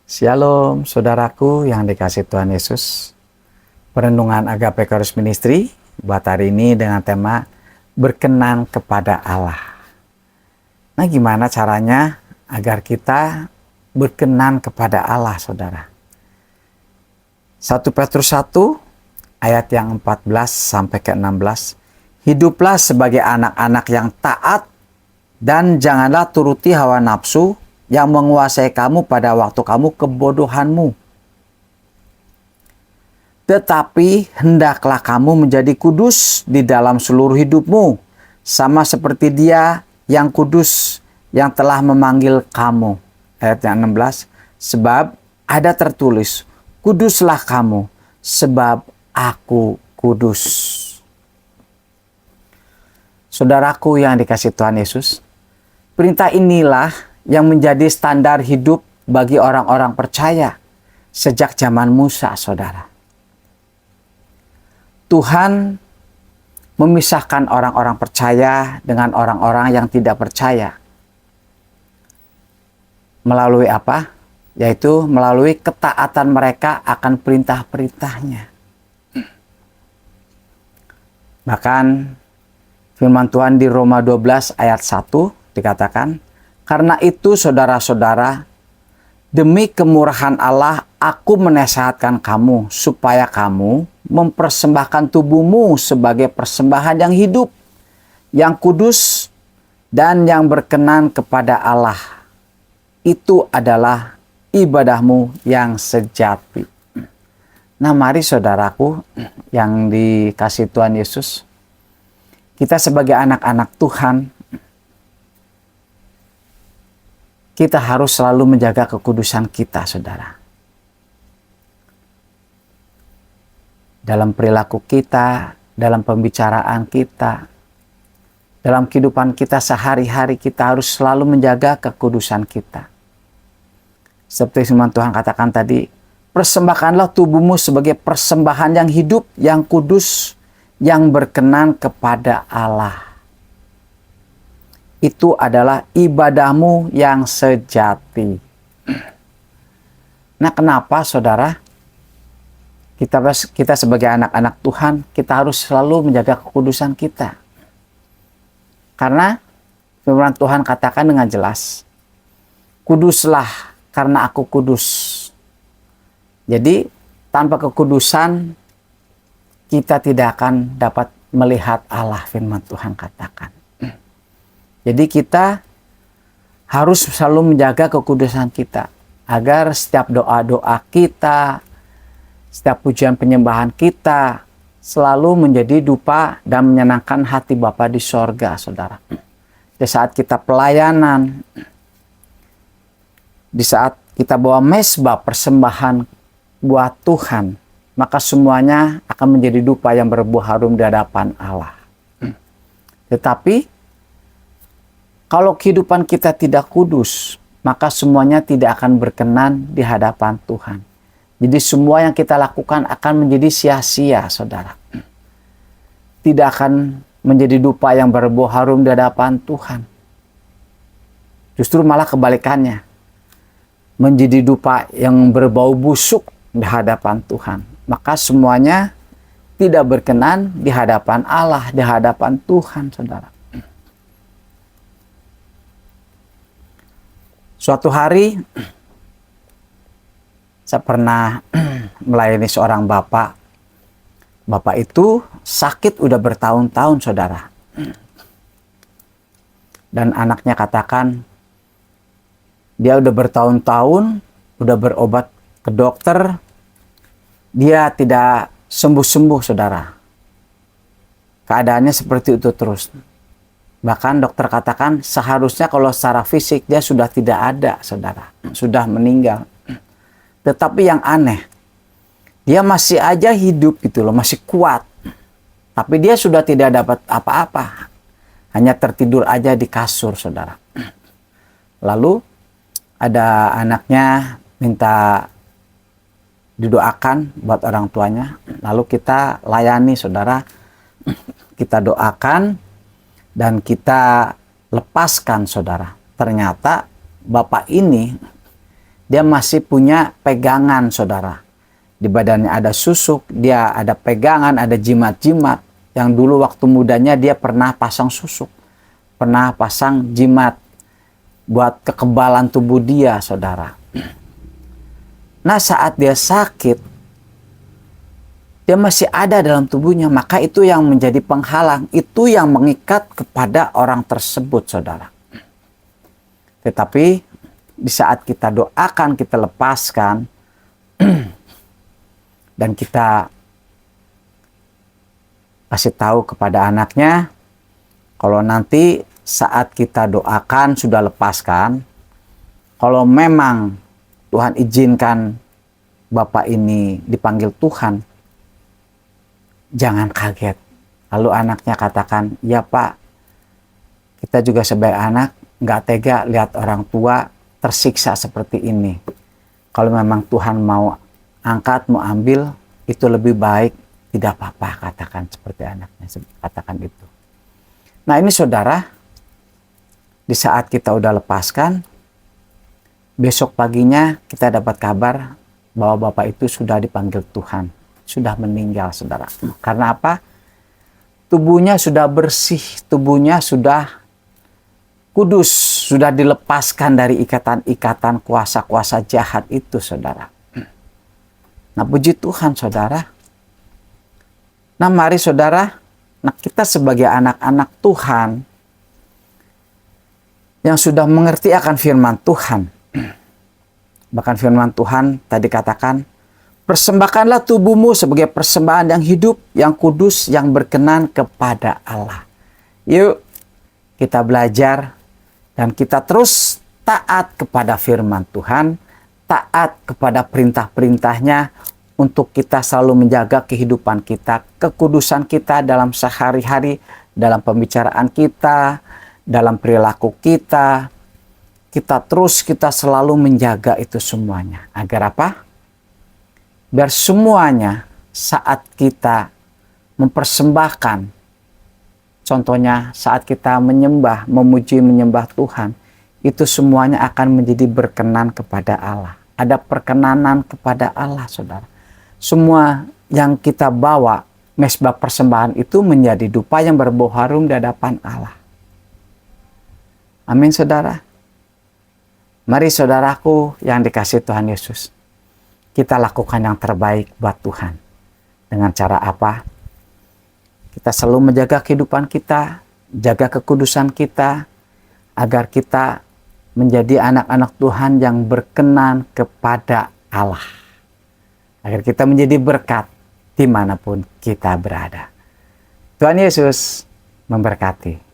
Shalom, saudaraku yang dikasih Tuhan Yesus. Perenungan Agape Chorus Ministry buat hari ini dengan tema berkenan kepada Allah. Nah, gimana caranya agar kita berkenan kepada Allah, saudara? 1 Petrus 1 ayat yang 14 sampai ke 16. Hiduplah sebagai anak-anak yang taat dan janganlah turuti hawa nafsu yang menguasai kamu pada waktu kamu kebodohanmu. Tetapi hendaklah kamu menjadi kudus di dalam seluruh hidupmu, sama seperti Dia yang kudus yang telah memanggil kamu. Ayat yang 16, sebab ada tertulis, kuduslah kamu, sebab aku kudus. Saudaraku yang dikasih Tuhan Yesus, perintah inilah yang menjadi standar hidup bagi orang-orang percaya sejak zaman Musa, saudara. Tuhan memisahkan orang-orang percaya dengan orang-orang yang tidak percaya. Melalui apa? Yaitu melalui ketaatan mereka akan perintah-perintahnya. Bahkan firman Tuhan di Roma 12 ayat 1 dikatakan, karena itu saudara-saudara, demi kemurahan Allah aku menasihatkan kamu supaya kamu mempersembahkan tubuhmu sebagai persembahan yang hidup, yang kudus, dan yang berkenan kepada Allah. Itu adalah ibadahmu yang sejati. Nah, mari saudaraku yang dikasih Tuhan Yesus, kita sebagai anak-anak Tuhan, kita harus selalu menjaga kekudusan kita, saudara. Dalam perilaku kita, dalam pembicaraan kita, dalam kehidupan kita sehari-hari, kita harus selalu menjaga kekudusan kita. Seperti firman Tuhan katakan tadi, persembahkanlah tubuhmu sebagai persembahan yang hidup, yang kudus, yang berkenan kepada Allah. Itu adalah ibadahmu yang sejati. Nah, kenapa saudara? Kita sebagai anak-anak Tuhan, kita harus selalu menjaga kekudusan kita. Karena firman Tuhan katakan dengan jelas, kuduslah karena aku kudus. Jadi, tanpa kekudusan, kita tidak akan dapat melihat Allah, firman Tuhan katakan. Jadi kita harus selalu menjaga kekudusan kita agar setiap doa-doa kita, setiap pujian penyembahan kita selalu menjadi dupa dan menyenangkan hati Bapa di sorga, saudara. Di saat kita pelayanan, di saat kita bawa mezbah persembahan buat Tuhan, maka semuanya akan menjadi dupa yang berbuah harum di hadapan Allah. Tetapi kalau kehidupan kita tidak kudus, maka semuanya tidak akan berkenan di hadapan Tuhan. Jadi semua yang kita lakukan akan menjadi sia-sia, saudara. Tidak akan menjadi dupa yang berbuah harum di hadapan Tuhan. Justru malah kebalikannya. Menjadi dupa yang berbau busuk di hadapan Tuhan. Maka semuanya tidak berkenan di hadapan Allah, di hadapan Tuhan, saudara. Suatu hari, saya pernah melayani seorang bapak. Bapak itu sakit udah bertahun-tahun, saudara. Dan anaknya katakan, dia udah bertahun-tahun, udah berobat ke dokter, dia tidak sembuh-sembuh, saudara. Keadaannya seperti itu terus. Bahkan dokter katakan seharusnya kalau secara fisik dia sudah tidak ada, saudara. Sudah meninggal. Tetapi yang aneh, dia masih aja hidup gitu loh, masih kuat. Tapi dia sudah tidak dapat apa-apa. Hanya tertidur aja di kasur, saudara. Lalu ada anaknya minta didoakan buat orang tuanya. Lalu kita layani, saudara. Kita doakan dan kita lepaskan, saudara. Ternyata bapak ini dia masih punya pegangan, saudara. Di badannya ada susuk, dia ada pegangan, ada jimat-jimat. Yang dulu waktu mudanya dia pernah pasang susuk, pernah pasang jimat buat kekebalan tubuh dia, saudara. Nah, saat dia sakit, dia masih ada dalam tubuhnya, maka itu yang menjadi penghalang, itu yang mengikat kepada orang tersebut, saudara. Tetapi di saat kita doakan, kita lepaskan, dan kita kasih tahu kepada anaknya, kalau nanti saat kita doakan sudah lepaskan, kalau memang Tuhan izinkan Bapak ini dipanggil Tuhan, jangan kaget. Lalu anaknya katakan, ya Pak, kita juga sebagai anak nggak tega lihat orang tua tersiksa seperti ini. Kalau memang Tuhan mau angkat, mau ambil, itu lebih baik, tidak apa-apa, katakan seperti anaknya, katakan itu. Nah ini saudara, di saat kita udah lepaskan, besok paginya kita dapat kabar bahwa Bapak itu sudah dipanggil Tuhan, sudah meninggal, saudara. Karena apa? Tubuhnya sudah bersih, tubuhnya sudah kudus, sudah dilepaskan dari ikatan-ikatan kuasa-kuasa jahat itu, saudara. Nah, puji Tuhan, saudara. Nah, mari saudara, nah kita sebagai anak-anak Tuhan yang sudah mengerti akan firman Tuhan. Bahkan firman Tuhan tadi katakan, persembahkanlah tubuhmu sebagai persembahan yang hidup, yang kudus, yang berkenan kepada Allah. Yuk, kita belajar dan kita terus taat kepada firman Tuhan, taat kepada perintah-perintahnya, untuk kita selalu menjaga kehidupan kita, kekudusan kita dalam sehari-hari, dalam pembicaraan kita, dalam perilaku kita. Kita selalu menjaga itu semuanya. Agar apa? Biar semuanya saat kita mempersembahkan, contohnya saat kita menyembah, memuji, menyembah Tuhan, itu semuanya akan menjadi berkenan kepada Allah. Ada perkenanan kepada Allah, saudara. Semua yang kita bawa, mezbah persembahan itu menjadi dupa yang berbau harum di hadapan Allah. Amin, saudara. Mari saudaraku yang dikasihi Tuhan Yesus, kita lakukan yang terbaik buat Tuhan. Dengan cara apa? Kita selalu menjaga kehidupan kita, jaga kekudusan kita, agar kita menjadi anak-anak Tuhan yang berkenan kepada Allah. Agar kita menjadi berkat dimanapun kita berada. Tuhan Yesus memberkati.